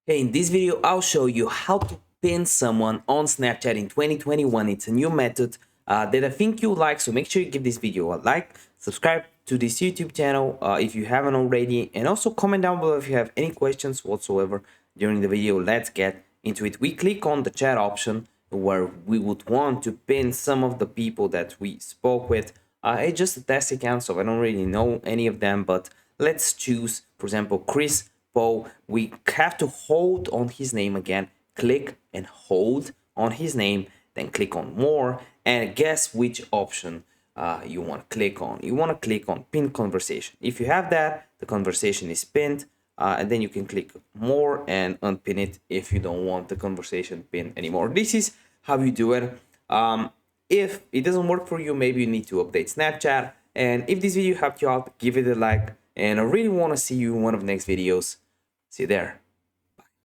Hey, in this video, I'll show you how to pin someone on Snapchat in 2021. It's a new method that I think you'll like, so make sure you give this video a like, subscribe to this YouTube channel if you haven't already, and also comment down below if you have any questions whatsoever during the video. Let's get into it. We click on the chat option where we would want to pin some of the people that we spoke with. It's just a test account, so I don't really know any of them, but let's choose, for example, Chris Paul. We have to hold on his name again, click and hold on his name, then click on more, and guess which option you want to click on. You want to click on pin conversation. If you have that, the conversation is pinned, and then you can click more and unpin it if you don't want the conversation pinned anymore. This is how you do it. If it doesn't work for you, maybe you need to update Snapchat. And if this video helped you out, give it a like. And I really want to see you in one of the next videos. See you there.